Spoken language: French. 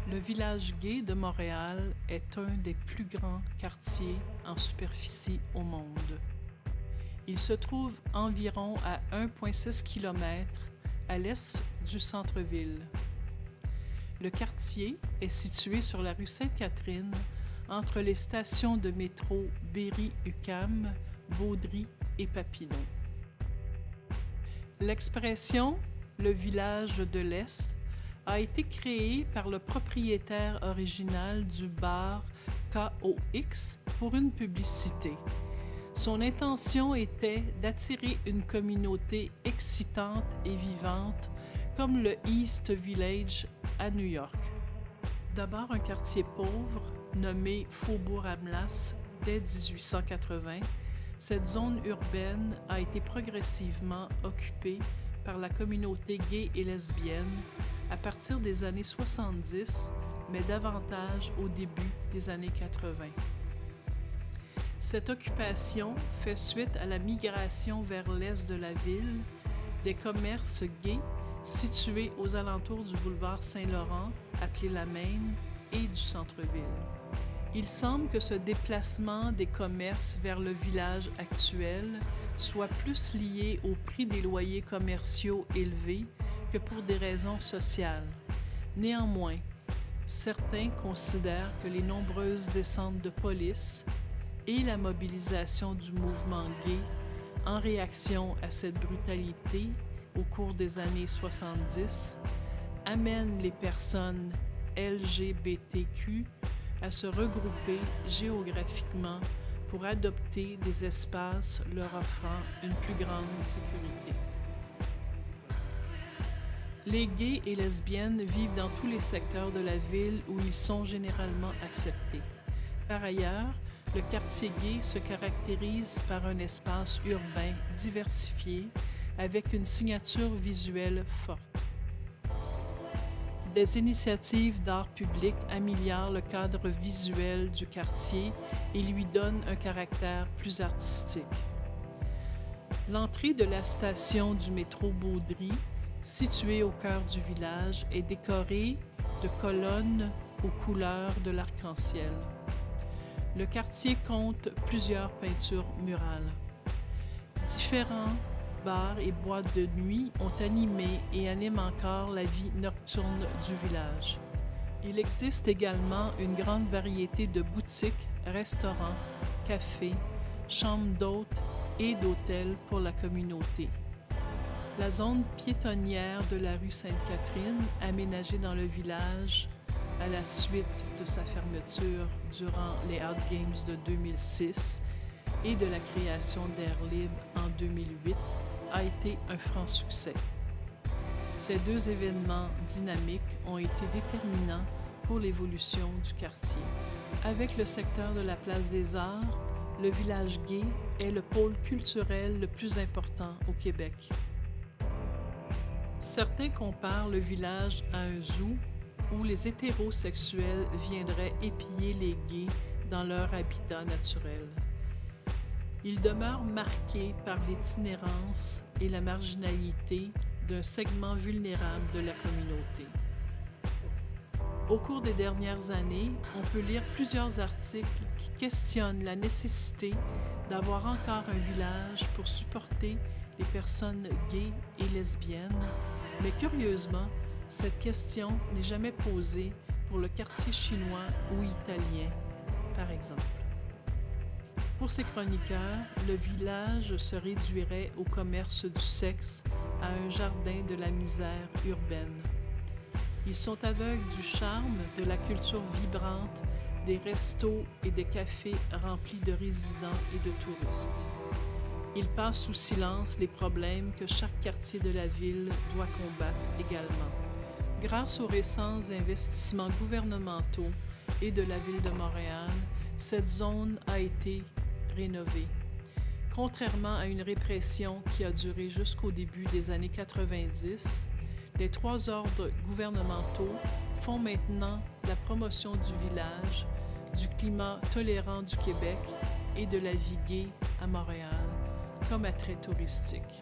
Le village gay de Montréal est un des plus grands quartiers en superficie au monde. Il se trouve environ à 1,6 km à l'est du centre-ville. Le quartier est situé sur la rue Sainte-Catherine, entre les stations de métro Berry-UQAM, Baudry et Papineau. L'expression « le village de l'Est » a été créée par le propriétaire original du bar KOX pour une publicité. Son intention était d'attirer une communauté excitante et vivante comme le East Village à New York. D'abord un quartier pauvre nommé Faubourg-Amelas dès 1880, cette zone urbaine a été progressivement occupée par la communauté gay et lesbienne à partir des années 70, mais davantage au début des années 80. Cette occupation fait suite à la migration vers l'est de la ville des commerces gays situés aux alentours du boulevard Saint-Laurent, appelé la Maine, et du centre-ville. Il semble que ce déplacement des commerces vers le village actuel soit plus lié au prix des loyers commerciaux élevés que pour des raisons sociales. Néanmoins, certains considèrent que les nombreuses descentes de police et la mobilisation du mouvement gay en réaction à cette brutalité au cours des années 70 amènent les personnes LGBTQ à se regrouper géographiquement pour adopter des espaces leur offrant une plus grande sécurité. Les gays et lesbiennes vivent dans tous les secteurs de la ville où ils sont généralement acceptés. Par ailleurs, le quartier gay se caractérise par un espace urbain diversifié avec une signature visuelle forte. Des initiatives d'art public améliorent le cadre visuel du quartier et lui donnent un caractère plus artistique. L'entrée de la station du métro Baudry, située au cœur du village, est décorée de colonnes aux couleurs de l'arc-en-ciel. Le quartier compte plusieurs peintures murales. Différents bars et boîtes de nuit ont animé et animent encore la vie nocturne du village. Il existe également une grande variété de boutiques, restaurants, cafés, chambres d'hôtes et d'hôtels pour la communauté. La zone piétonnière de la rue Sainte-Catherine, aménagée dans le village à la suite de sa fermeture durant les Art Games de 2006 et de la création d'Air Libre en 2008, a été un franc succès. Ces deux événements dynamiques ont été déterminants pour l'évolution du quartier. Avec le secteur de la Place des Arts, le village gay est le pôle culturel le plus important au Québec. Certains comparent le village à un zoo où les hétérosexuels viendraient épier les gays dans leur habitat naturel. Il demeure marqué par l'itinérance et la marginalité d'un segment vulnérable de la communauté. Au cours des dernières années, on peut lire plusieurs articles qui questionnent la nécessité d'avoir encore un village pour supporter les personnes gays et lesbiennes, mais curieusement, cette question n'est jamais posée pour le quartier chinois ou italien, par exemple. Pour ces chroniqueurs, le village se réduirait au commerce du sexe, à un jardin de la misère urbaine. Ils sont aveugles du charme de la culture vibrante, des restos et des cafés remplis de résidents et de touristes. Ils passent sous silence les problèmes que chaque quartier de la ville doit combattre également. Grâce aux récents investissements gouvernementaux et de la Ville de Montréal, cette zone a été rénovée. Contrairement à une répression qui a duré jusqu'au début des années 90, les trois ordres gouvernementaux font maintenant la promotion du village, du climat tolérant du Québec et de la vie gay à Montréal comme attrait touristique.